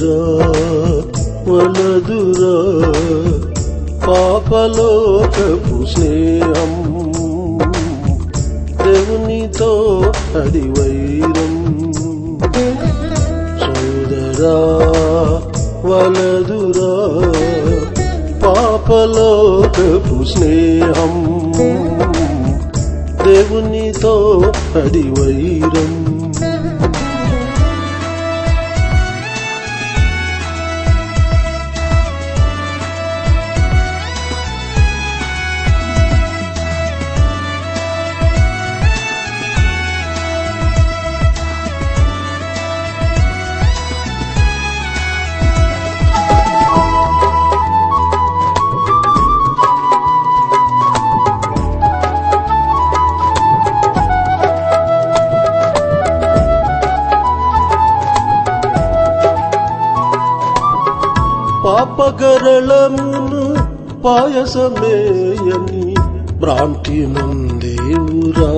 ఎదురా వలదురా పాపలోకపు స్నేహం, దేవునితో అది వైరం. సోదరా వలదురా పాపలోకపు స్నేహం, దేవునితో అది వైరం. పాపగరళమును పాయసమేయని భ్రాంతి నొందేవురా,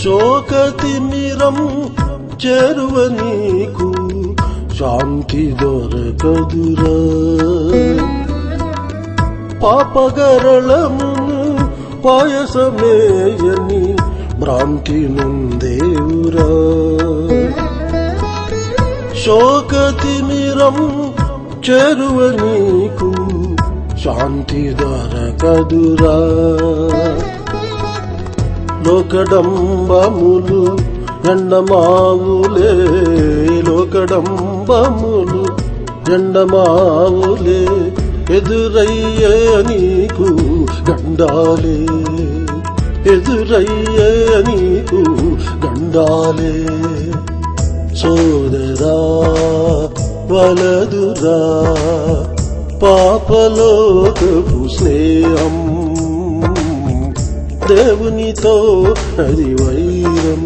శోకతిమిరం చేరువ నీకు శాంతి దొరకదురా. పాపగరళమును పాయసమేయని భ్రాంతి నొందేవురా, శోకతిమిరం చేరువ నీకు శాంతి దొరకదురా. లోకడంబములు ఎండమావులే, లోకడంబములు ఎండమావులే ఎదురయ్యే నీకు గండాలే, ఎదురయ్యే నీకు గండాలే. సోదరా వలదురా పాపలోకపు స్నేహం, దేవునితో అది వైరం.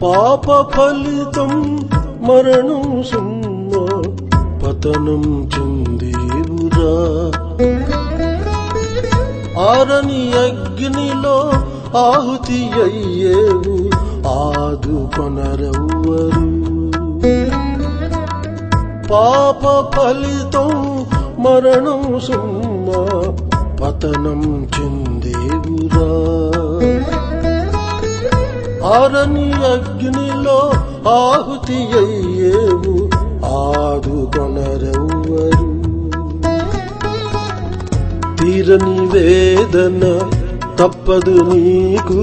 పాప ఫలితం మరణం సుమ్మ, పతనం చెందేవురా. ఆరని అగ్నిలో ఆహుతి అయ్యేవు, ఆదుకొనరెవ్వరు. పాప ఫలితం మరణం సుమ్మ, పతనం చెందేవురా. ఆరని అగ్నిలో ఆహుతి అయ్యేవు, ఆదుకొనరెవ్వరు. తీరని వేదన తప్పదు నీకు,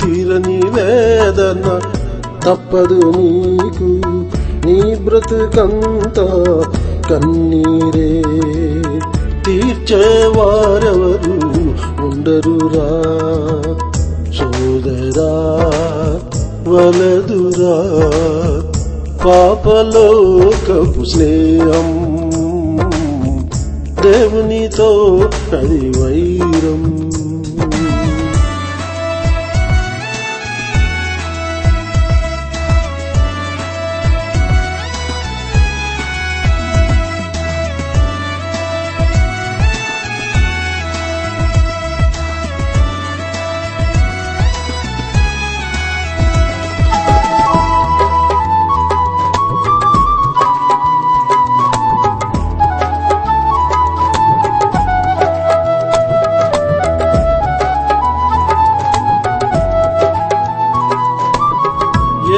తీరని వేదన తప్పదు నీకు, నీ బ్రతుకంతా కన్నీరే, తీర్చేవారెవరు ఉండరురా. సోదరా వలదురా పాపలోకపు స్నేహం, దేవునితో అది వైరం.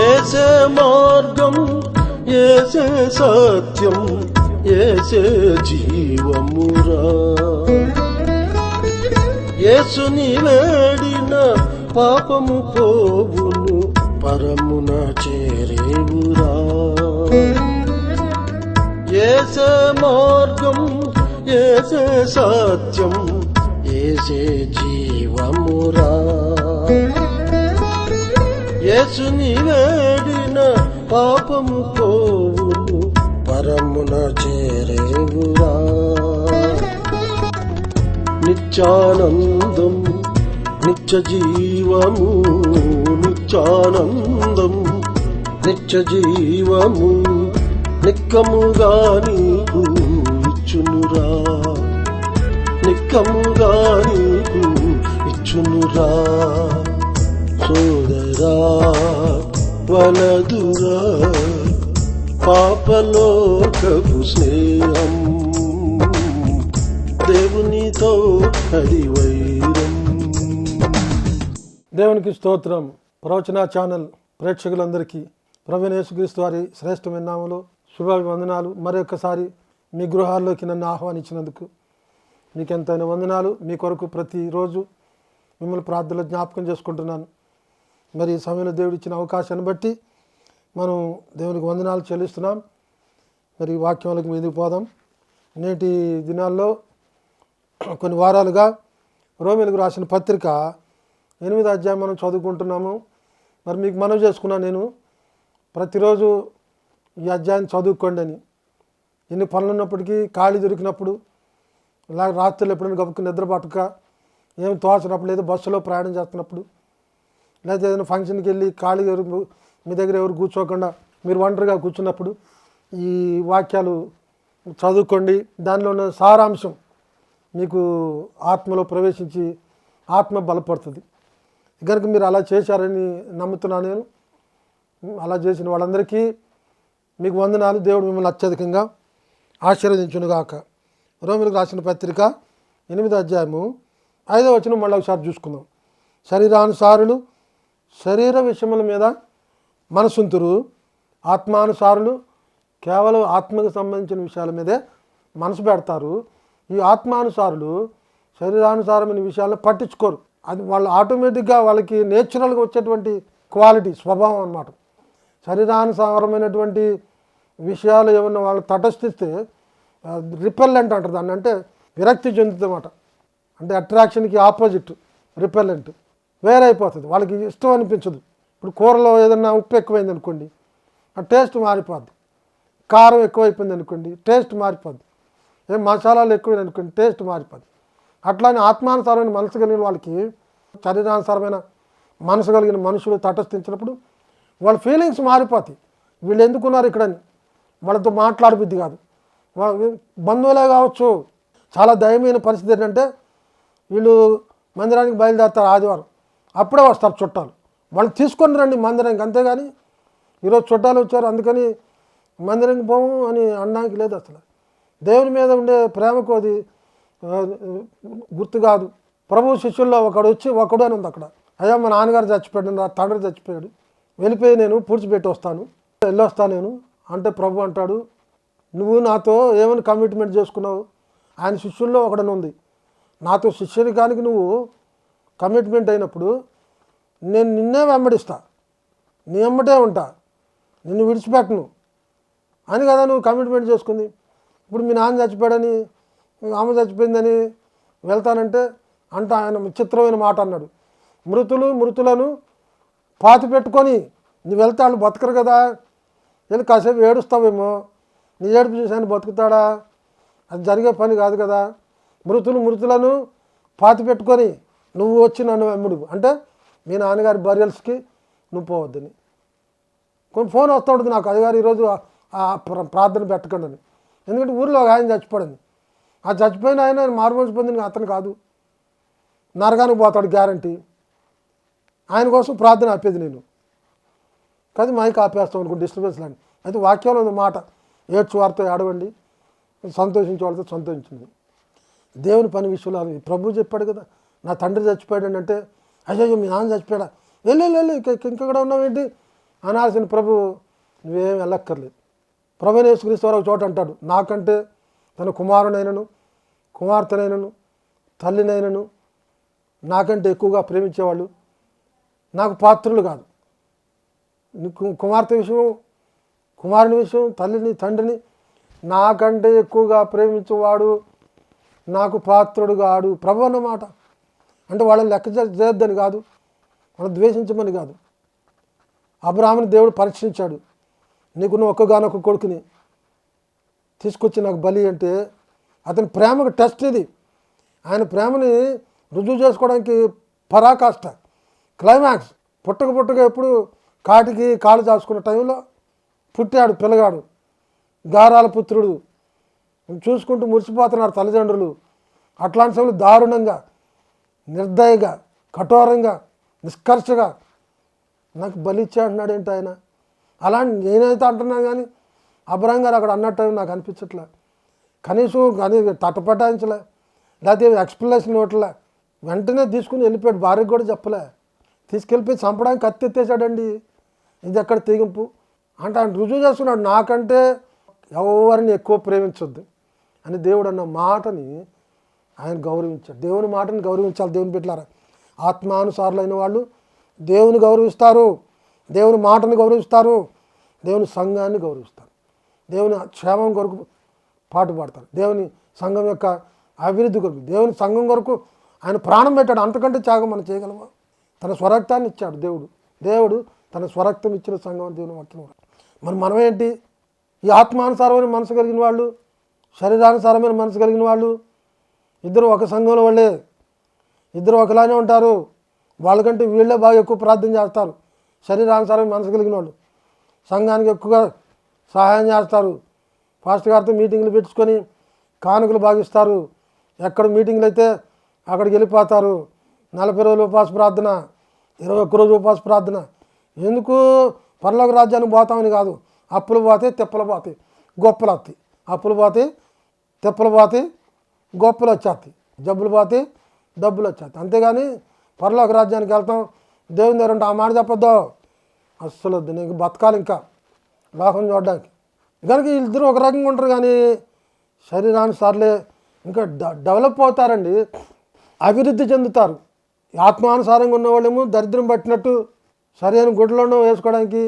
ఏసే మార్గం, ఏసే సత్యం, ఏసే జీవమురా. యేసుని వేడిన పాపము పోవును, పరమున చేరేవురా. ఏసే మార్గం, ఏసే సత్యం, ఏసే జీవమురా. యేసుని వేడిన పాపము పోవును, పరమున చేరేవురా. నిత్యానందం నిత్య జీవము నిత్యానందం, నిత్య జీవము నిక్కముగా నీకు ఇచ్చునురా, నిక్కముగా నీకు ఇచ్చునురా. సోదరా వలదురా పాపలోకపు స్నేహం, దేవునితో అది వైరం. దేవునికి స్తోత్రం. ప్రవచన ఛానల్ ప్రేక్షకులందరికీ ప్రభువైన యేసుక్రీస్తు వారి శ్రేష్టమైన నామములో శుభాభివందనాలు. మరొకసారి మీ గృహాల్లోకి నన్ను ఆహ్వానించినందుకు మీకు ఎంతైనా వందనాలు. మీ కొరకు ప్రతిరోజు మిమ్మల్ని ప్రార్థనలో జ్ఞాపకం చేసుకుంటున్నాను. మరి ఈ సమయంలో దేవుడు ఇచ్చిన అవకాశాన్ని బట్టి మనం దేవునికి వందనాలు చెల్లిస్తున్నాం. మరి వాక్యాలకు మీదకి పోదాం. నేటి దినాల్లో కొన్ని వారాలుగా రోమీయులకు రాసిన పత్రిక 8వ అధ్యాయం మనం చదువుకుంటున్నాము. మరి మీకు మనవి చేసుకున్నాను, నేను ప్రతిరోజు ఈ అధ్యాయం చదువుకోండి అని. ఎన్ని పనులు ఉన్నప్పటికీ ఖాళీ దొరికినప్పుడు, ఇలా రాత్రులు ఎప్పుడైనా గబుకు నిద్ర పట్టక, ఏమి తోచినప్పుడు, లేదా బస్సులో ప్రయాణం చేస్తున్నప్పుడు, లేదా ఏదైనా ఫంక్షన్కి వెళ్ళి ఖాళీ మీ దగ్గర ఎవరు కూర్చోకుండా మీరు ఒంటరిగా కూర్చున్నప్పుడు ఈ వాక్యాలు చదువుకోండి. దానిలో ఉన్న సారాంశం మీకు ఆత్మలో ప్రవేశించి ఆత్మ బలపడుతుంది. కనుక మీరు అలా చేశారని నమ్ముతున్నాను నేను. అలా చేసిన వాళ్ళందరికీ మీకు వందనాలు. దేవుడు మిమ్మల్ని అత్యధికంగా ఆశీర్వదించునుగాక. రోమీయులకు రాసిన పత్రిక 8వ అధ్యాయము 5వ వచనం మళ్ళీ ఒకసారి చూసుకుందాం. శరీరానుసారులు శరీర విషయముల మీద మనసుంతురు, ఆత్మానుసారులు కేవలం ఆత్మకు సంబంధించిన విషయాల మీదే మనసు పెడతారు. ఈ ఆత్మానుసారులు శరీరానుసారమైన విషయాలను పట్టించుకోరు. అది వాళ్ళు ఆటోమేటిక్గా వాళ్ళకి నేచురల్గా వచ్చేటువంటి క్వాలిటీ, స్వభావం అన్నమాట. శరీరానుసారమైనటువంటి విషయాలు ఏమన్నా వాళ్ళు తటస్థిస్తే రిపెల్లెంట్ అంటారు దాన్ని, అంటే విరక్తి చెందుతుందన్నమాట. అంటే అట్రాక్షన్కి ఆపోజిట్ రిపెల్లెంట్, వేరైపోతుంది, వాళ్ళకి ఇష్టం అనిపించదు. ఇప్పుడు కూరలో ఏదన్నా ఉప్పు ఎక్కువైంది అనుకోండి, ఆ టేస్ట్ మారిపోద్ది. కారం ఎక్కువైపోయింది అనుకోండి, టేస్ట్ మారిపోద్ది. ఏం మసాలాలు ఎక్కువైంది అనుకోండి, టేస్ట్ మారిపోద్ది. అట్లానే ఆత్మానుసారమైన మనసు కలిగిన వాళ్ళకి శరీరానుసారమైన మనసు కలిగిన మనుషులు తటస్థించినప్పుడు వాళ్ళ ఫీలింగ్స్ మారిపోతాయి. వీళ్ళు ఎందుకున్నారు ఇక్కడని వాళ్ళతో మాట్లాడబుద్ధి కాదు. బంధువులే కావచ్చు. చాలా దయమైన పరిస్థితి ఏంటంటే వీళ్ళు మందిరానికి బయలుదేరుతారు ఆదివారం, అప్పుడే వస్తారు చుట్టాలు. వాళ్ళు తీసుకొని రండి మందిరానికి, అంతేగాని ఈరోజు చుట్టాలు వచ్చారు అందుకని మందిరానికి పోము అని అనడానికి లేదు. అసలు దేవుని మీద ఉండే ప్రేమకు అది గుర్తు కాదు. ప్రభు శిష్యుల్లో ఒకడు అని ఉంది అక్కడ. అయ్యా మా నాన్నగారు చచ్చిపోయాడు, నా తండ్రి చచ్చిపోయాడు, వెళ్ళిపోయి నేను పూడ్చిపెట్టి వస్తాను, వెళ్ళొస్తాను నేను అంటే ప్రభు అంటాడు, నువ్వు నాతో ఏమని కమిట్మెంట్ చేసుకున్నావు? ఆయన శిష్యుల్లో ఒకడని ఉంది. నాతో శిష్యునికానికి నువ్వు కమిట్మెంట్ అయినప్పుడు నేను నిన్నే వెంబడిస్తా, నీ వెంబటే ఉంటా, నిన్ను విడిచిపెట్టను అని కదా నువ్వు కమిట్మెంట్ చేసుకుంది. ఇప్పుడు మీ నాన్న చచ్చిపోయాడని, ఆమె చచ్చిపోయిందని వెళ్తానంటే ఆయన విచిత్రమైన మాట అన్నాడు. మృతులను పాతి పెట్టుకొని నువ్వు వెళ్తే వాళ్ళు బతకరు కదా, వెళ్ళి కాసేపు ఏడుస్తావేమో, నీ ఏడుపు చూసాను బతుకుతాడా? అది జరిగే పని కాదు కదా. మృతులను పాతి పెట్టుకొని నువ్వు వచ్చి నన్ను వెంబడు అంటే మీ నాన్నగారి బరియల్స్కి నువ్వు పోవద్దని. కొన్ని ఫోన్ వస్తూ ఉంటుంది నాకు, అదిగారు ఈరోజు ప్రార్థన పెట్టకండి అని. ఎందుకంటే ఊరిలో ఒక ఆయన చచ్చిపోయింది. ఆ చచ్చిపోయిన ఆయన మారుమోసి పొందిన అతను కాదు, నరకానికి పోతాడు గ్యారంటీ. ఆయన కోసం ప్రార్థన ఆపేది నేను కాదు, మైక్ ఆపేస్తాం అనుకో, డిస్టర్బెన్స్ లాంటి. అయితే వాక్యంలో ఉంది మాట, ఏడ్చు వారితో ఏడవండి, సంతోషించే వాళ్ళతో సంతోషించింది. దేవుని పని విషయంలో ప్రభు చెప్పాడు కదా, నా తండ్రి చచ్చిపోయాడు అంటే అయ్యో మీ నాన్న చచ్చిపోయాడా, వెళ్ళి ఇంకెక్కడ ఉన్నావేంటి అనాల్సిన ప్రభు నువ్వేం వెళ్ళక్కర్లేదు. ప్రభువైన యేసుక్రీస్తు వారు ఒక చోట అంటాడు, నాకంటే తన కుమారునైనను కుమార్తెనైనను తల్లినైనను నాకంటే ఎక్కువగా ప్రేమించేవాళ్ళు నాకు పాత్రులు కాదు. కుమార్తె విషయం, కుమారుని విషయం, తల్లిని తండ్రిని నాకంటే ఎక్కువగా ప్రేమించేవాడు నాకు పాత్రుడు కాడు ప్రభు అన్నమాట. అంటే వాళ్ళని లెక్క చేయొద్దని కాదు, వాళ్ళని ద్వేషించమని కాదు. అబ్రాహాముని దేవుడు పరీక్షించాడు, నీకున్న ఒక్కగానొక్క కొడుకుని తీసుకొచ్చి నాకు బలి అంటే అతని ప్రేమకు టెస్ట్ ఇది. ఆయన ప్రేమని రుజువు చేసుకోవడానికి పరాకాష్ట, క్లైమాక్స్. పుట్టక ఎప్పుడు కాటికి కాలు చాచుకున్న టైంలో పుట్టాడు పిల్లగాడు, గారాల పుత్రుడు. చూసుకుంటూ మురిసిపోతున్నారు తల్లిదండ్రులు. అట్లాంటి సమయంలో దారుణంగా, నిర్దయగా, కఠోరంగా, నిష్కర్షగా నాకు బలిచ్చా అంటున్నాడు ఏంటి ఆయన. అలాంటి నేనైతే అంటున్నాను కానీ అబ్రహం గారు అక్కడ అన్నట్టు నాకు అనిపించట్లే. కనీసం తటపటాయించలే, లేకపోతే ఎక్స్ప్లెనేషన్ ఇవ్వట్లే. వెంటనే తీసుకుని వెళ్ళిపోయాడు, భార్యకు కూడా చెప్పలే. తీసుకెళ్ళిపోయి చంపడానికి కత్తి ఎత్తేసాడండి. ఇది ఎక్కడ తెగింపు అంటే ఆయన రుజువు చేస్తున్నాడు, నాకంటే ఎవరిని ఎక్కువ ప్రేమించొద్దు అని దేవుడు అన్న మాటని ఆయన గౌరవించాడు. దేవుని మాటని గౌరవించాలి. దేవుని బిడ్డలారా, ఆత్మానుసారులైన వాళ్ళు దేవుని గౌరవిస్తారు, దేవుని మాటను గౌరవిస్తారు, దేవుని సంఘాన్ని గౌరవిస్తారు, దేవుని క్షేమం కొరకు పాటు పాడతారు, దేవుని సంఘం యొక్క అభివృద్ధి కొరకు, దేవుని సంఘం కొరకు ఆయన ప్రాణం పెట్టాడు. అంతకంటే త్యాగం మనం చేయగలమా? తన స్వరక్తాన్ని ఇచ్చాడు దేవుడు తన స్వరక్తం ఇచ్చిన సంఘం దేవుని వాక్యం. మనమేంటి? ఈ ఆత్మానుసారమైన మనసు కలిగిన వాళ్ళు, శరీరానుసారమైన మనసు కలిగిన వాళ్ళు ఇద్దరు ఒక సంఘంలో వాళ్ళే, ఇద్దరు ఒకలానే ఉంటారు. వాళ్ళకంటే వీళ్ళే బాగా ఎక్కువ ప్రార్థన చేస్తారు. శరీరానుసారమైన మనసు కలిగిన వాళ్ళు సంఘానికి ఎక్కువగా సహాయం చేస్తారు. పాస్టర్ గారితో మీటింగ్లు పెట్టుకొని కానుకలు భాగిస్తారు. ఎక్కడ మీటింగ్లు అయితే అక్కడికి వెళ్ళిపోతారు. 40 రోజులు ఉపవాస ప్రార్థన, 21 రోజు ఉపవాస ప్రార్థన. ఎందుకు? పరలోక రాజ్యానికి పోతామని కాదు. అప్పులు పోతాయి, తిప్పలు పోతాయి, గొప్పలు వస్తాయి. అప్పులు పోతాయి, తిప్పలు పోతాయి, గొప్పలు వచ్చేస్తాయి, జబ్బులు పోతాయి, డబ్బులు వచ్చేస్తాయి. అంతేగాని పరలోక రాజ్యానికి వెళ్తాం దేవుని దగ్గర ఉంటే ఆ మాట చెప్పొద్దు. అస్సలు వద్దు. నీకు బతకాలి ఇంకా లోకం చూడడానికి. కనుక వీళ్ళిద్దరూ ఒక రకంగా ఉంటారు కానీ శరీరానుసార్లే ఇంకా డెవలప్ అవుతారండి, అభివృద్ధి చెందుతారు. ఆత్మానుసారంగా ఉన్నవాళ్ళేమో దరిద్రం పట్టినట్టు సరైన గుడ్లలో వేసుకోవడానికి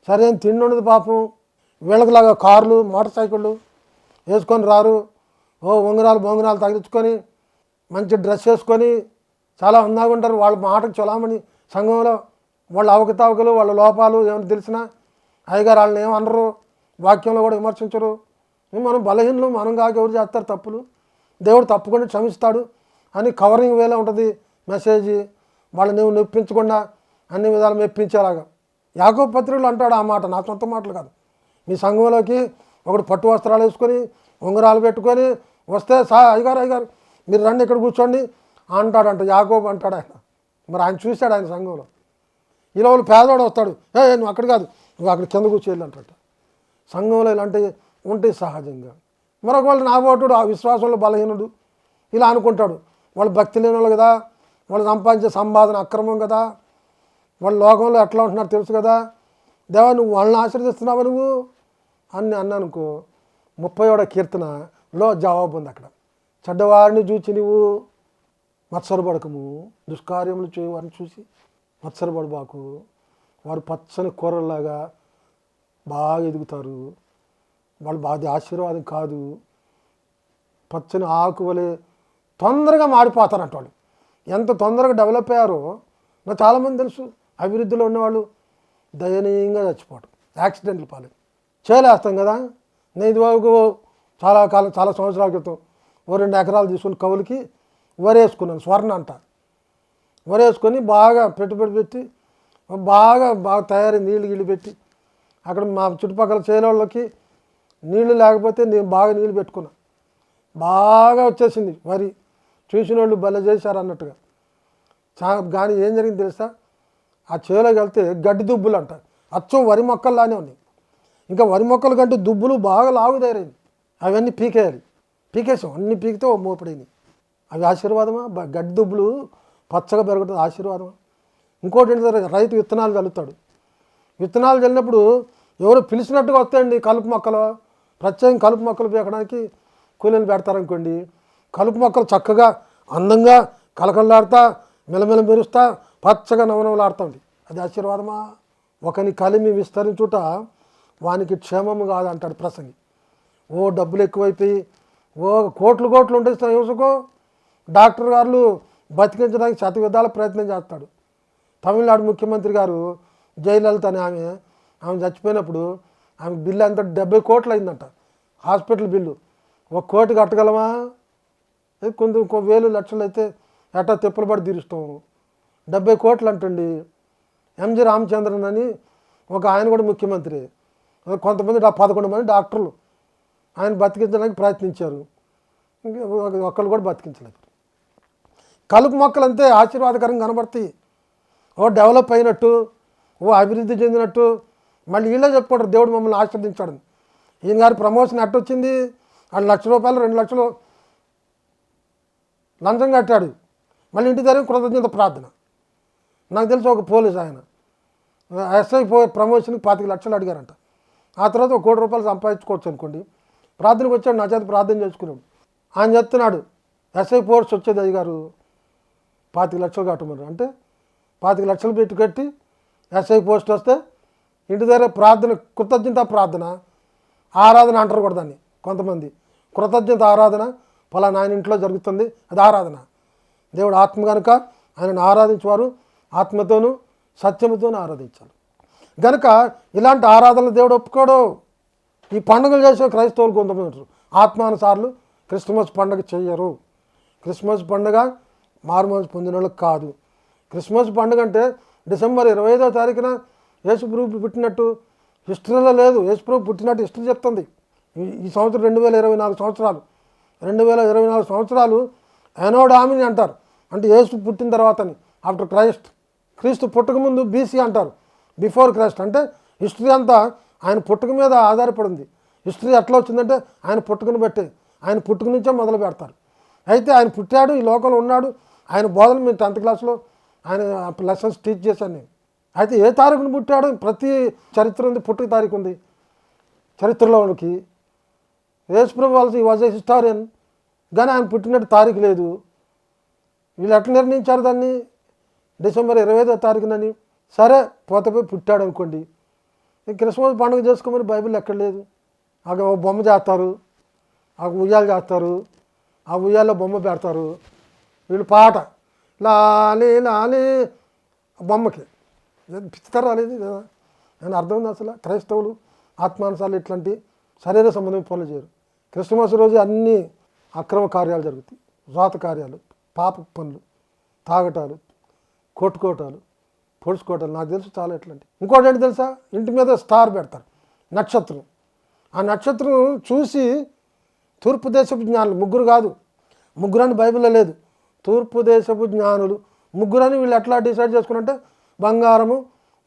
సరైన తిండి ఉండదు పాపం. వీళ్ళకిలాగా కార్లు, మోటార్ సైకిళ్ళు వేసుకొని రారు. బొంగరాలు తగిలించుకొని మంచి డ్రెస్ వేసుకొని చాలా అందంగా ఉంటారు. వాళ్ళ మాటకు చలామణి సంఘంలో వాళ్ళ అవకతవకలు, వాళ్ళ లోపాలు ఏమైనా తెలిసినా అయ్యగారు వాళ్ళని ఏమనరు, వాక్యంలో కూడా విమర్శించరు. మనం బలహీనలు, మనం కాక ఎవరు చేస్తారు తప్పులు, దేవుడు తప్పకుండా క్షమిస్తాడు అని కవరింగ్ వేలా ఉంటుంది మెసేజ్. వాళ్ళని నొప్పించకుండా అన్ని విధాలు మెప్పించేలాగా. యాకోబు పత్రికలో అంటాడు ఆ మాట, నా సొంత మాటలు కాదు. మీ సంఘంలోకి ఒకడు పట్టు వస్త్రాలు వేసుకొని ఉంగరాలు పెట్టుకొని వస్తే అయ్యగారు మీరు రండి ఇక్కడ కూర్చోండి అంటాడంట. యాకోబు అంటాడు ఆయన. మరి ఆయన చూశాడు ఆయన సంఘంలో. ఇలా వాళ్ళు పేదవాడు వస్తాడు, నువ్వు అక్కడ కాదు, నువ్వు అక్కడ కింద కూర్చోవాలి అంటాడు. సంఘంలో ఇలాంటివి ఉంటాయి సహజంగా. మరొక వాళ్ళు నాబోటుడు ఆ విశ్వాసంలో బలహీనుడు ఇలా అనుకుంటాడు. వాళ్ళు భక్తి లేని వాళ్ళు కదా, వాళ్ళు సంపాదించే సంపాదన అక్రమం కదా, వాళ్ళు లోకంలో ఎట్లా ఉంటున్నారు తెలుసు కదా, దేవా నువ్వు వాళ్ళని ఆశీర్దిస్తున్నావు నువ్వు అని అన్నానుకో. 30వ కీర్తనలో జవాబు ఉంది అక్కడ. చెడ్డవారిని చూచి నువ్వు మత్సరపడకము, దుష్కార్యములు చేయవారిని చూసి మత్సరపడబాకు. వారు పచ్చని కూరల్లాగా బాగా ఎదుగుతారు. వాళ్ళు బాగా ఆశీర్వాదం కాదు, పచ్చని ఆకు వలె తొందరగా మాడిపోతారంట వాళ్ళు. ఎంత తొందరగా డెవలప్ అయ్యారో నాకు చాలామంది తెలుసు. అభివృద్ధిలో ఉన్నవాళ్ళు దయనీయంగా చచ్చిపోవడం, యాక్సిడెంట్లు పాలేదు. చేయలేస్తాం కదా. నేను ఇదివరకు చాలా సంవత్సరాల క్రితం 2 ఎకరాలు తీసుకుని కవులకి వరేసుకున్నాను. స్వర్ణ అంట. వరేసుకొని బాగా పెట్టుబడి పెట్టి బాగా తయారీ నీళ్ళు పెట్టి అక్కడ మా చుట్టుపక్కల చేలోళ్ళకి నీళ్లు లేకపోతే నేను బాగా నీళ్ళు పెట్టుకున్నా. బాగా వచ్చేసింది వరి. చూసిన వాళ్ళు భలే చేశారు అన్నట్టుగా. కానీ ఏం జరిగింది తెలుసా? ఆ చేలోకి వెళ్తే గడ్డి దుబ్బులు అంట, అచ్చం వరి మొక్కల్లానే ఉన్నాయి. ఇంకా వరి మొక్కల కంటే దుబ్బులు బాగా లాగుదారైంది. అవన్నీ పీకేసాం. అన్నీ పీకితే ఓ మోపడైంది. అవి ఆశీర్వాదమా? గడ్డి దుబ్బులు పచ్చగా పెరుగుతుంది, ఆశీర్వాదమా? ఇంకోటి ఏంటంటే రైతు విత్తనాలు చల్లుతాడు. విత్తనాలు చల్లినప్పుడు ఎవరు పిలిచినట్టుగా వస్తాయండి కలుపు మొక్కలు. ప్రత్యేకంగా కలుపు మొక్కలు పీకడానికి కూలీలు పెడతారనుకోండి. కలుపు మొక్కలు చక్కగా అందంగా కలకల్లాడుతా మెలమెల మెరుస్తా పచ్చగా నవనవలాడుతుంది. అది ఆశీర్వాదమా? ఒకని కలిమి విస్తరించుట వానికి క్షేమము కాదంటాడు ప్రసంగి. డబ్బులు ఎక్కువైపోయి కోట్లు ఉంటాయి యువసకో. డాక్టర్ గారు బతికించడానికి శతవిధాల ప్రయత్నం చేస్తాడు. తమిళనాడు ముఖ్యమంత్రి గారు జయలలిత అని ఆమె చచ్చిపోయినప్పుడు ఆమె బిల్లు అంతా 70 కోట్లు అయిందంట. హాస్పిటల్ బిల్లు 1 కోటి కట్టగలమా? కొంచెం 1000 లక్షలు అయితే ఎట్టా తిప్పలు పడి తీరుస్తాము. 70 కోట్లు అంటండి. ఎంజి రామచంద్రన్ అని ఒక ఆయన కూడా ముఖ్యమంత్రి, కొంతమంది 11 మంది డాక్టర్లు ఆయన బతికించడానికి ప్రయత్నించారు, ఒక్కళ్ళు కూడా బతికించలేదు. కలుపు మొక్కలు అంతే ఆశీర్వాదకరంగా కనబడతాయి, ఓ డెవలప్ అయినట్టు, ఓ అభివృద్ధి చెందినట్టు. మళ్ళీ వీళ్ళే చెప్పుకుంటారు దేవుడు మమ్మల్ని ఆశీర్వదించాడని. ఈయన గారి ప్రమోషన్ ఎట్ట వచ్చింది? వాళ్ళు ₹1,00,000 2,00,000 లంచం కట్టాడు. మళ్ళీ ఇంటి దగ్గర కృతజ్ఞత ప్రార్థన. నాకు తెలిసి ఒక పోలీస్ ఆయన ఎస్ఐ ప్రమోషన్కి 25 లక్షలు అడిగారంట. ఆ తర్వాత ₹1 కోటి సంపాదించుకోవచ్చు అనుకోండి. ప్రార్థనకు వచ్చాడు, నా చేత ప్రార్థన చేసుకున్నాడు. ఆయన చెప్తున్నాడు ఎస్ఐ పోస్ట్ వచ్చేది అయ్యగారు 25 లక్షలు కట్టమన్నారు. అంటే 25 లక్షలు పెట్టి కట్టి ఎస్ఐ పోస్ట్ వస్తే ఇంటి దగ్గర ప్రార్థన, కృతజ్ఞత ప్రార్థన, ఆరాధన అంటారు కూడా దాన్ని కొంతమంది. కృతజ్ఞత ఆరాధన ఫలానా ఆయన ఇంట్లో జరుగుతుంది, అది ఆరాధన. దేవుడు ఆత్మ కనుక ఆయనను ఆరాధించేవారు ఆత్మతోనూ సత్యముతోనూ ఆరాధించాలి. కనుక ఇలాంటి ఆరాధనలు దేవుడు ఒప్పుకోడు. ఈ పండుగలు చేసే క్రైస్తవులు కొంతమంది ఉంటారు, ఆత్మానుసార్లు క్రిస్మస్ పండుగ చెయ్యరు. క్రిస్మస్ పండుగ మారుమనసు పొందిన వాళ్ళకి కాదు. క్రిస్మస్ పండుగ అంటే డిసెంబర్ 25వ తారీఖున యేసుప్రభు పుట్టినట్టు హిస్టరీలో లేదు. యేసుప్రభు పుట్టినట్టు హిస్టరీ చెప్తుంది. ఈ సంవత్సరం 2024 సంవత్సరాలు 2024 సంవత్సరాలు ఎనోడామిని అంటారు, అంటే యేసు పుట్టిన తర్వాతని, ఆఫ్టర్ క్రైస్ట్. క్రీస్తు పుట్టక ముందు బీసీ అంటారు, బిఫోర్ క్రైస్ట్. అంటే హిస్టరీ అంతా ఆయన పుట్టుక మీద ఆధారపడింది. హిస్టరీ ఎట్లా వచ్చిందంటే ఆయన పుట్టుకను బట్టే, ఆయన పుట్టుక నుంచే మొదలు పెడతారు. అయితే ఆయన పుట్టాడు, ఈ లోకంలో ఉన్నాడు, ఆయన బోధన మేము 10th క్లాస్లో ఆయన లెసన్స్ టీచ్ చేశాను నేను. అయితే ఏ తారీఖున పుట్టాడు? ప్రతి చరిత్ర ఉంది, పుట్టుక తారీఖు ఉంది చరిత్రలోనికి. యేసుప్రభు వాళ్ళకి వాజ్ ఏ హిస్టారియన్, కానీ ఆయన పుట్టినట్టు తారీఖు లేదు. వీళ్ళు ఎట్లా నిర్ణయించారు దాన్ని? డిసెంబర్ 25వ తారీఖునని. సరే పోతపోయి పుట్టాడు అనుకోండి, క్రిస్మస్ పండుగ చేసుకోమని బైబిల్ ఎక్కడ లేదు. అక్కడ ఒక బొమ్మ చేస్తారు, ఆ ఉయ్యాలు చేస్తారు, ఆ ఉయ్యాల్లో బొమ్మ పెడతారు. వీళ్ళు పాట లాలి లాలి బొమ్మకి పిచ్చుతారు రాలేదు కదా. నేను అర్థం ఉంది అసలు. క్రైస్తవులు ఆత్మానుసార్లు ఇట్లాంటి శరీర సంబంధం పనులు చేయరు. క్రిస్మస్ రోజు అన్ని అక్రమ కార్యాలు జరుగుతాయి, రాత కార్యాలు, పాప పనులు, తాగటాలు, కొట్టుకోటాలు, పొడుచుకోవటాలు. నాకు తెలుసు చాలా ఎట్లాంటి. ఇంకోటి ఏంటి తెలుసా? ఇంటి మీద స్టార్ పెడతారు, నక్షత్రం. ఆ నక్షత్రం చూసి తూర్పు దేశపు జ్ఞానులు, ముగ్గురు కాదు, ముగ్గురని బైబిల్లో లేదు, తూర్పు దేశపు జ్ఞానులు ముగ్గురని వీళ్ళు ఎట్లా డిసైడ్ చేసుకున్నంటే బంగారము,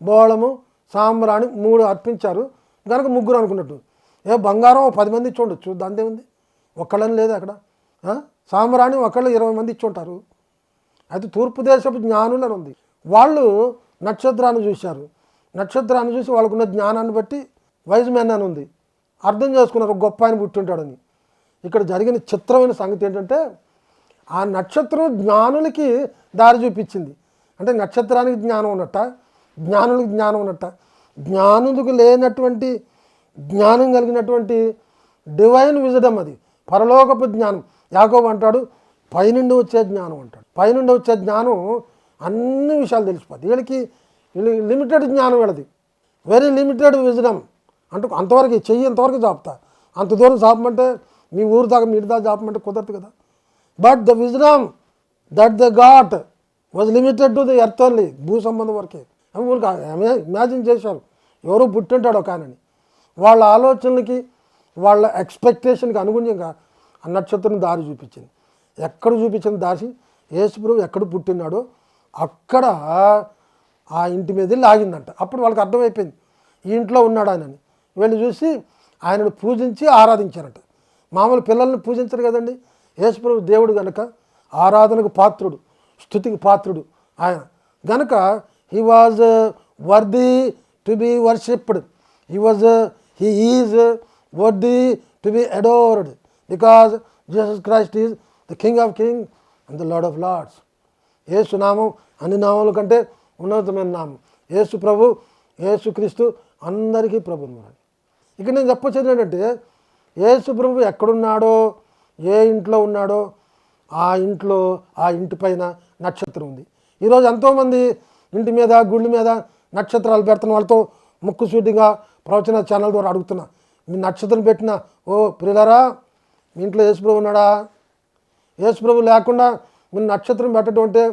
బోళము, సాంబ్రాణి 3 అర్పించారు కనుక ముగ్గురు అనుకున్నట్టు. బంగారం 10 మంది ఇచ్చి ఉండొచ్చు, దాందే ఉంది, ఒక్కళ్ళని లేదు అక్కడ. సాంబ్రాణి ఒకళ్ళు 20 మంది ఇచ్చి ఉంటారు. అయితే తూర్పు దేశపు జ్ఞానులు అని ఉంది. వాళ్ళు నక్షత్రాన్ని చూశారు, నక్షత్రాన్ని చూసి వాళ్ళకున్న జ్ఞానాన్ని బట్టి వైజ్ మెన్ అని ఉంది, అర్థం చేసుకున్నారు గొప్ప ఆయన పుట్టుంటాడని. ఇక్కడ జరిగిన చిత్రమైన సంగతి ఏంటంటే ఆ నక్షత్రం జ్ఞానులకి దారి చూపించింది. అంటే నక్షత్రానికి జ్ఞానం ఉన్నట్ట, జ్ఞానులకు జ్ఞానం ఉన్నట్ట. జ్ఞానులకు లేనటువంటి జ్ఞానం కలిగినటువంటి డివైన్ విజడమ్, అది పరలోకపు జ్ఞానం. యాకోబు అంటాడు పైనుండి వచ్చే జ్ఞానం అంటాడు. పైనుండి వచ్చే జ్ఞానం అన్ని విషయాలు తెలిసిపోతుంది. వీళ్ళకి లిమిటెడ్ జ్ఞానం, వీళ్ళది వెరీ లిమిటెడ్ విజడమ్. అంటే అంతవరకు చెయ్యి ఇంతవరకు చాపుతా, అంత దూరం చాపమంటే మీ ఊరు దాకా మీ ఇంటి దాకా చాపమంటే కుదరదు కదా. But the wisdom that the got was limited to the earth only, భూ సంబంధం వరకే. ఊరికి ఇమాజిన్ చేశారు ఎవరో పుట్టింటాడు ఒక ఆయనని. వాళ్ళ ఆలోచనలకి వాళ్ళ ఎక్స్పెక్టేషన్కి అనుగుణంగా ఆ నక్షత్రం దారి చూపించింది. ఎక్కడ చూపించిన దారి? యేసుప్రభు ఎక్కడ పుట్టినాడో అక్కడ ఆ ఇంటి మీద లాగిందంట. అప్పుడు వాళ్ళకి అర్థమైపోయింది ఈ ఇంట్లో ఉన్నాడు ఆయనని. వీళ్ళు చూసి ఆయనను పూజించి ఆరాధించారట. మామూలు పిల్లల్ని పూజించరు కదండి. యేసుప్రభు దేవుడు కనుక ఆరాధనకు పాత్రుడు, స్తుతికి పాత్రుడు ఆయన గనుక he was worthy to be worshipped, he is worthy to be adored because Jesus Christ is the King of Kings and the Lord of Lords. యేసు నామం అన్ని నామముల కంటే ఉన్నతమైన నామం యేసు ప్రభు, యేసు క్రీస్తు అందరికీ ప్రభువు. ఇక్కడ నేను చెప్పొచ్చేది ఏంటంటే యేసు ప్రభు ఎక్కడున్నాడో, ఏ ఇంట్లో ఉన్నాడో ఆ ఇంట్లో ఆ ఇంటి పైన నక్షత్రం ఉంది. ఈరోజు ఎంతోమంది ఇంటి మీద గుళ్ళ మీద నక్షత్రాలు పెడుతున్న వాళ్ళతో ముక్కు సూటిగా ప్రవచన ఛానల్ ద్వారా అడుగుతున్నా, మీ నక్షత్రం పెట్టిన ఓ ప్రియులారా మీ ఇంట్లో యేసుప్రభు ఉన్నాడా? యేసుప్రభు లేకుండా మీరు నక్షత్రం పెట్టడం అంటే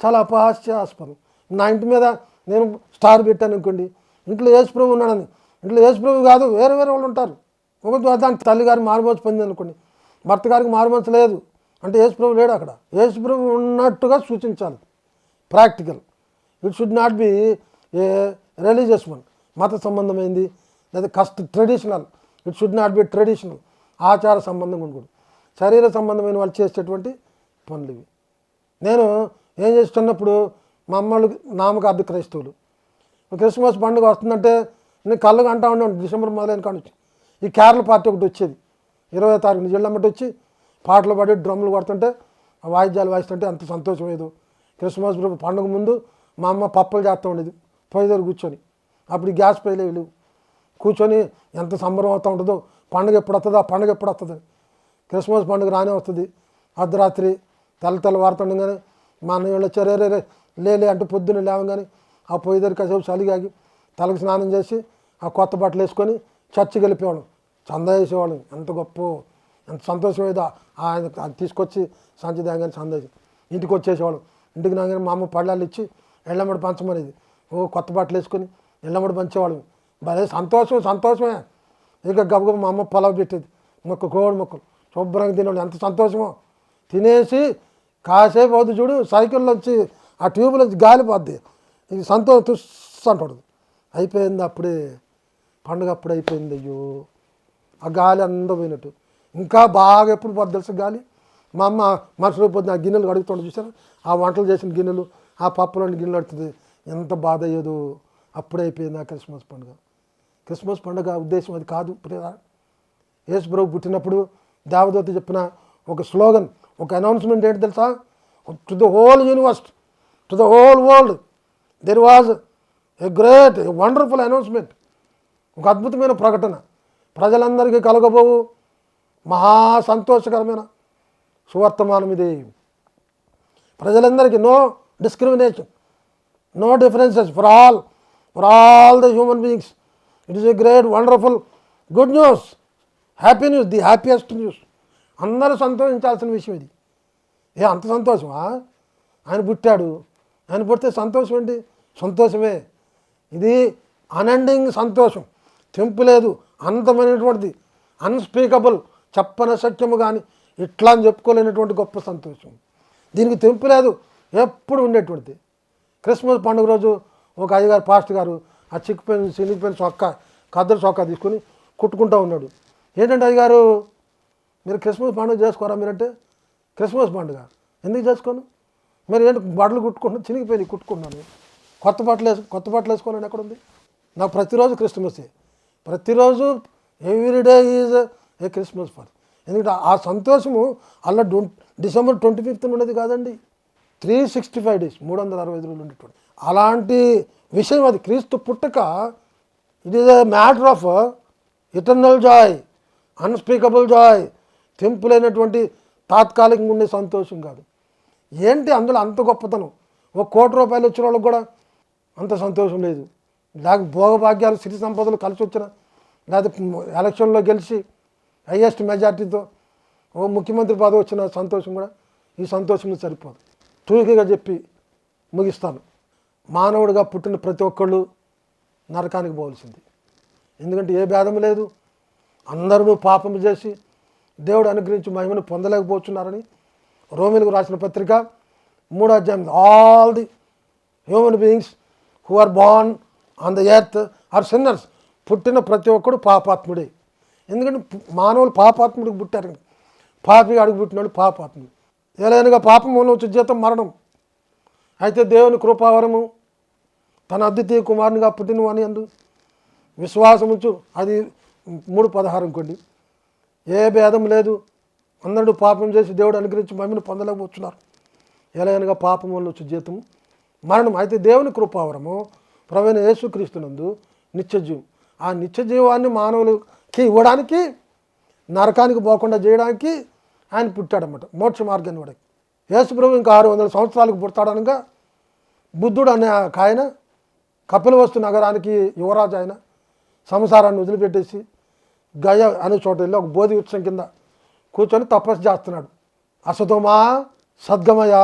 చాలా అపహాస్యాస్పదం. నా ఇంటి మీద నేను స్టార్ పెట్టాను అనుకోండి, ఇంట్లో యేసుప్రభు ఉన్నాడని. ఇంట్లో యేసుప్రభు కాదు, వేరే వేరే వాళ్ళు ఉంటారు. ఒక దానికి తల్లి గారికి మారుమోసు పొందింది అనుకోండి, భర్త గారికి మారుమోసు లేదు అంటే యేసుప్రభు లేడు అక్కడ. యేసుప్రభు ఉన్నట్టుగా సూచించాలి. Practical. It should not be A religious one, మత సంబంధమైంది లేదా traditional. It should not be traditional, ఆచార సంబంధంగా ఉండకూడదు. శరీర సంబంధమైన వాళ్ళు చేసేటువంటి పనులు ఇవి. నేను ఏం చేస్తున్నప్పుడు మా అమ్మలు నామకార్థ క్రైస్తవులు, క్రిస్మస్ పండుగ వస్తుందంటే నేను కళ్ళుగా అంటా ఉన్నాను. డిసెంబర్ మొదలైన కాడ నుంచి ఈ కేరళ పార్టీ ఒకటి వచ్చేది 20వ తారీఖున జిల్లమ్మటి వచ్చి పాటలు పాడి డ్రమ్ములు కొడుతుంటే ఆ వాయిద్యాలు వాయిస్తుంటే అంత సంతోషం ఏదో. క్రిస్మస్ పండుగ ముందు మా అమ్మ పప్పులు చేస్తూ ఉండేది పొయ్యి దగ్గర కూర్చొని. అప్పుడు గ్యాస్ పొయ్యిలే లేవు, కూర్చొని ఎంత సంబరం అవుతూ ఉంటుందో. పండుగ ఎప్పుడు వస్తుందో, ఆ పండుగ ఎప్పుడు వస్తుంది. క్రిస్మస్ పండుగ రానే వస్తుంది. అర్ధరాత్రి తెల్లవారుతుండగానే మా అన్నయ్య వాళ్ళు వచ్చారు, రే లేలే అంటే పొద్దున్న లేవగానే ఆ పొయ్యి దగ్గర కాసేపు చలిగాగి తలకు స్నానం చేసి ఆ కొత్త బట్టలు వేసుకొని చర్చికి వెళ్ళిపోయాడు. చందా వేసేవాళ్ళు. ఎంత గొప్ప, ఎంత సంతోషం ఏదో. ఆయన తీసుకొచ్చి సంచి దాగానే చందా వేసి ఇంటికి వచ్చేసేవాళ్ళు. ఇంటికి నాగానే మా అమ్మ పళ్ళాలు ఇచ్చి ఎళ్ళమ్మడి పంచమనేది. కొత్త బట్టలు వేసుకొని ఎళ్ళమ్మడి పంచేవాళ్ళు. భలే సంతోషమే. ఇక గబగబ మా అమ్మ పొలవ పెట్టేది, కోడి మొక్కలు శుభ్రంగా తినేవాళ్ళు. ఎంత సంతోషమో. తినేసి కాసేపు అవుతుంది చూడు, సైకిల్లో వచ్చి ఆ ట్యూబ్లో గాలి పోద్ది, ఇది సంతోషం తుస్ అంటాడు. అయిపోయింది అప్పుడే, పండుగ అప్పుడు అయిపోయింది. అయ్యో ఆ గాలి అందరూ పోయినట్టు. ఇంకా బాగా ఎప్పుడు పోద్ది తెలుసు గాలి. మా అమ్మ మరుసటి పొద్దున ఆ గిన్నెలు కడుగుతుండే చూసారా, ఆ వంటలు చేసిన గిన్నెలు, ఆ పప్పులోని గిన్నెలు అడుతుంది. ఎంత బాధ అయ్యేదో. అప్పుడే అయిపోయింది ఆ క్రిస్మస్ పండుగ. క్రిస్మస్ పండుగ ఉద్దేశం అది కాదు. యేసు ప్రభు పుట్టినప్పుడు దేవదూత చెప్పిన ఒక స్లోగన్, ఒక అనౌన్స్మెంట్ ఏంటి తెలుసా? To the whole universe, to the whole world there was a great, a wonderful announcement. ఒక అద్భుతమైన ప్రకటన. ప్రజలందరికీ కలగబోవు మహా సంతోషకరమైన సువర్తమానం ఇది. ప్రజలందరికీ no discrimination, no differences, for all the human beings. It is a great wonderful good news, happy news, the happiest news. అందరూ సంతోషించాల్సిన విషయం ఇది. అంత సంతోషమా? ఆయన పుట్టాడు, ఆయన పుడితే సంతోషం ఏంటి? సంతోషమే. ఇది అన్ఎండింగ్ సంతోషం, తెంపు లేదు, అంతమైనటువంటిది, అన్స్పీకబుల్, చెప్పన సత్యము కానీ ఇట్లా అని చెప్పుకోలేనటువంటి గొప్ప సంతోషం. దీనికి తెంపు లేదు, ఎప్పుడు ఉండేటువంటిది. క్రిస్మస్ పండుగ రోజు ఒక అయ్యగారు పాస్టర్ గారు ఆ చినిగిపోయిన చొక్కా, కద్దరు చొక్కా తీసుకొని కుట్టుకుంటూ ఉన్నాడు. ఏంటంటే అయ్యగారు, మీరు క్రిస్మస్ పండుగ చేసుకోరా? మీరంటే క్రిస్మస్ పండుగ ఎందుకు చేసుకోను? మరి ఏంటి బట్టలు కుట్టుకుంటున్నాను, చినిగిపోయి కుట్టుకుంటున్నాను. కొత్త బట్టలు వేసుకోవాలని ఎక్కడుంది? నాకు ప్రతిరోజు క్రిస్మసే. ప్రతిరోజు everyday is a Christmas for. ఎందుకంటే ఆ సంతోషము అలా డిసెంబర్ 25th ఉండేది కాదండి. 365 days, 365 రోజులు ఉండేటువంటి అలాంటి విషయం అది. క్రీస్తు పుట్టక it is a matter of eternal joy, unspeakable joy. తెంపులైనటువంటి తాత్కాలికంగా ఉండే సంతోషం కాదు. ఏంటి అందులో అంత గొప్పతనం? ₹1 కోటి వచ్చిన వాళ్ళకి కూడా అంత సంతోషం లేదు. లేక భోగభాగ్యాలు, సిరి సంపదలు కలిసి వచ్చిన, లేకపోతే ఎలక్షన్లో గెలిచి హైయెస్ట్ మెజార్టీతో ముఖ్యమంత్రి పదవి వచ్చిన సంతోషం కూడా ఈ సంతోషం సరిపోదు. టూకీగా చెప్పి ముగిస్తాను. మానవుడిగా పుట్టిన ప్రతి ఒక్కళ్ళు నరకానికి పోవలసింది. ఎందుకంటే ఏ భేదం లేదు. అందరూ పాపం చేసి దేవుడు అనుగ్రహించి మహిమను పొందలేకపోతున్నారని రోమిలకు రాసిన పత్రిక 3వ అధ్యాయం, all the human beings who are born on the earth are sinners. పుట్టిన ప్రతి ఒక్కడు పాపాత్ముడే. ఎందుకంటే మానవులు పాపాత్ముడికి పుట్టారు. పాపి అడుగు పుట్టినాడు పాపాత్ముడు. ఏలైనగా పాపం మూలం వచ్చే జీతం మరణం. అయితే దేవుని కృపావరము తన అద్వితీయ కుమారునిగా పుట్టిన వాని యందు విశ్వాసముంచు, అది 3:16 అనుకోండి. ఏ భేదం లేదు, అందరూ పాపం చేసి దేవుడు అనుగ్రహించి మహిమను పొందలేకపోతున్నారు. ఎలాగనగా పాపం వల్ల వచ్చే జీతము మరణం. అయితే దేవుని కృపావరము ప్రభువైన యేసుక్రీస్తునందు నిత్యజీవం. ఆ నిత్యజీవాన్ని మానవులకి ఇవ్వడానికి, నరకానికి పోకుండా చేయడానికి ఆయన పుట్టాడన్నమాట. మోక్ష మార్గాన్ని వాడికి. యేసు ప్రభు ఇంకా 600 సంవత్సరాలకు పుడతాడనగా బుద్ధుడు అనే ఆయన కపిలవస్తు నగరానికి యువరాజు. ఆయన సంసారాన్ని వదిలిపెట్టేసి గయ అనే చోట వెళ్ళి ఒక బోధి వృక్షం కింద కూర్చొని తపస్సు చేస్తున్నాడు. అసతోమా సద్గమయ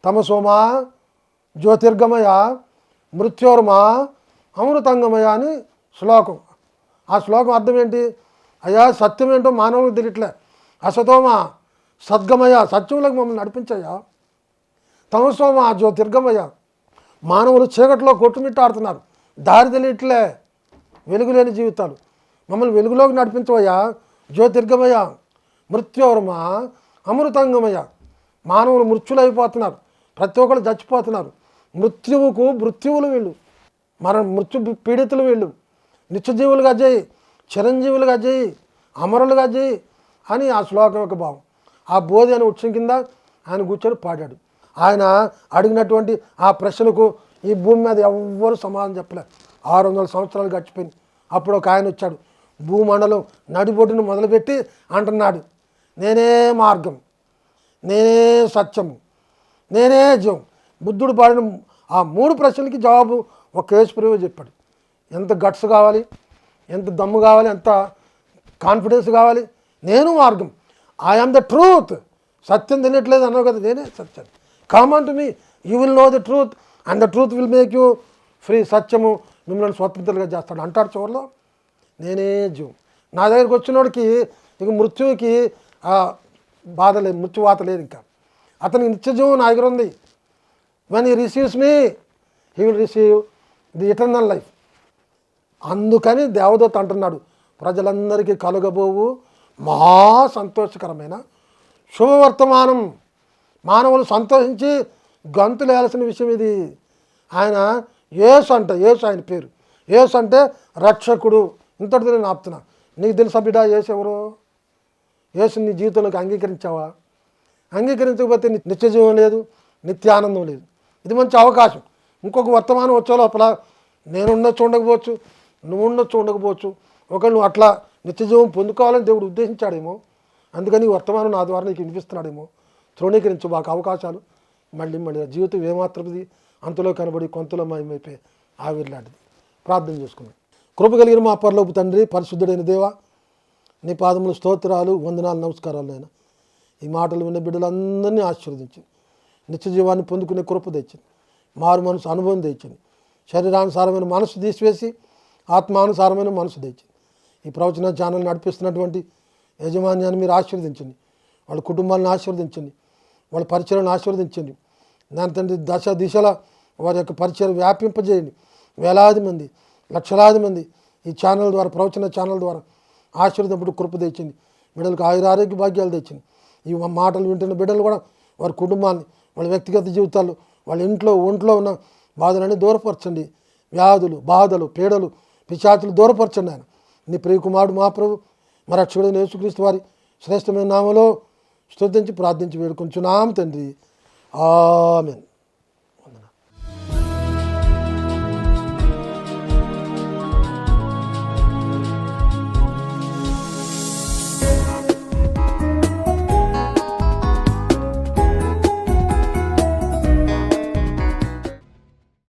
తమసోమా జ్యోతిర్గమయ మృత్యోర్మా అమృతంగమయ అని శ్లోకం. ఆ శ్లోకం అర్థం ఏంటి? అయ్యా సత్యం ఏంటో మానవులకు తెలియట్లే. అసతోమా సద్గమయ, సత్యంలోకి మమ్మల్ని నడిపించయ్యా. తమసోమా జ్యోతిర్గమయ, మానవులు చీకట్లో కొట్టుమిట్టాడుతున్నారు, దారి తెలియట్లే, వెలుగు లేని జీవితాలు, మమ్మల్ని వెలుగులోకి నడిపించవయ్యా. జ్యోతిర్గమయ మృత్యోర్మా అమృతంగమయ, మానవులు మృత్యులైపోతున్నారు, ప్రతి ఒక్కరు చచ్చిపోతున్నారు. మృత్యువులు వీళ్ళు, మృత్యు పీడితులు వీళ్ళు. నిత్యజీవులుగా చేయి, చిరంజీవులుగా చేయి, అమరులుగా చేయి అని ఆ శ్లోకం యొక్క భావం. ఆ బోధి అనే ఉత్సవం కింద ఆయన కూర్చొని పాడాడు. ఆయన అడిగినటువంటి ఆ ప్రశ్నలకు ఈ భూమి మీద ఎవ్వరు సమాధానం చెప్పలేదు. 600 సంవత్సరాలు గడిచిపోయింది. అప్పుడు ఒక ఆయన వచ్చాడు, భూమండలం నడిబొడ్డును మొదలుపెట్టి అంటున్నాడు, నేనే మార్గం, నేనే సత్యము, నేనే జీవం. బుద్ధుడు పాడిన ఆ 3 ప్రశ్నలకి జవాబు ఒక యేసుప్రభువే చెప్పాడు. ఎంత గట్స్ కావాలి, ఎంత దమ్ము కావాలి, ఎంత కాన్ఫిడెన్స్ కావాలి. నేను మార్గం, ఐ ఆమ్ ద ట్రూత్. సత్యం తెలియట్లేదు అన్నావు కదా, నేనే సత్యం. Come on to me, you will know the truth and the truth will make you free. సత్యము మిమ్మల్ని స్వతంత్రులుగా చేస్తాడు అంటాడు చివరిలో. నేనే జీవం. నా దగ్గరికి వచ్చినోడికి ఇక మృత్యువుకి బాధ లేదు, మృత్యువాత లేదు. ఇంకా అతనికి నిత్యజీవం నా దగ్గర ఉంది. when he receives me he will receive the eternal life. అందుకని దేవదూత అంటున్నాడు, ప్రజలందరికీ కలుగబోవు మహా సంతోషకరమైన శుభవర్తమానం. మానవులు సంతోషించి గంతులు వేయాల్సిన విషయం ఇది. ఆయన యేసు అంట, యేసు ఆయన పేరు. యేసు అంటే రక్షకుడు. ఇంతటితో నేను ఆపుతున్నా. నీకు తెలుసా బిడ్డ యేసు ఎవరు? యేసు నీ జీవితంలోకి అంగీకరించావా? అంగీకరించకపోతే నిత్యజీవం లేదు, నిత్యానందం లేదు. ఇది మంచి అవకాశం. ఇంకొక వర్తమానం వచ్చే లోపల నేను ఉండొచ్చు ఉండకపోవచ్చు, నువ్వు ఉండొచ్చు ఉండకపోవచ్చు. ఒకవేళ నువ్వు అట్లా నిత్యజీవం పొందుకోవాలని దేవుడు ఉద్దేశించాడేమో. అందుకని ఈ వర్తమానం నా ద్వారా నీకు వినిపిస్తున్నాడేమో. తృణీకరించు మాకు అవకాశాలు. మళ్ళీ జీవితం ఏమాత్రది అంతలో కనబడి కొంతలో మాయమైపోయి ఆవిర్లాంటిది. ప్రార్థన చేసుకున్నాం. కృప కలిగిన మా పరలోపు తండ్రి, పరిశుద్ధుడైన దేవా, నీ పాదములు స్తోత్రాలు, వందనాలు, నమస్కారాలు. అయినా ఈ మాటలు విన్న బిడ్డలందరినీ ఆశీర్వదించింది. నిత్య జీవాన్ని పొందుకునే కృప తెచ్చింది. మారు మనసు అనుభవం తెచ్చింది. శరీరానుసారమైన మనసు తీసివేసి ఆత్మానుసారమైన మనసు తెచ్చింది. ఈ ప్రవచన ఛానల్ నడిపిస్తున్నటువంటి యజమాన్యాన్ని మీరు ఆశీర్వదించండి. వాళ్ళ కుటుంబాలను ఆశీర్వదించండి. వాళ్ళ పరిచయాలను ఆశీర్వదించండి. దాని తండ్రి దశ దిశల వారి యొక్క పరిచయం వ్యాపింపజేయండి. వేలాది మంది, లక్షలాది మంది ఈ ఛానల్ ద్వారా, ప్రవచన ఛానల్ ద్వారా ఆశీర్వదింపుడు కృప తెచ్చింది. బిడ్డలకు ఆరోగ్య భాగ్యాలు తెచ్చింది. ఈ మాటలు వింటున్న బిడ్డలు కూడా వారి కుటుంబాన్ని, వాళ్ళ వ్యక్తిగత జీవితాలు, వాళ్ళ ఒంట్లో ఉన్న బాధలన్నీ దూరపరచండి. వ్యాధులు, బాధలు, పీడలు, పిశాచులు దూరపరచండి. ఆయన నీ ప్రియకుమారుడు మా ప్రభు మా రక్షకుడైన యేసుక్రీస్తు వారి శ్రేష్టమైన నామములో స్తుతించి ప్రార్థించి వేడుకొంచున్నాము తండ్రి. ఆమేన్.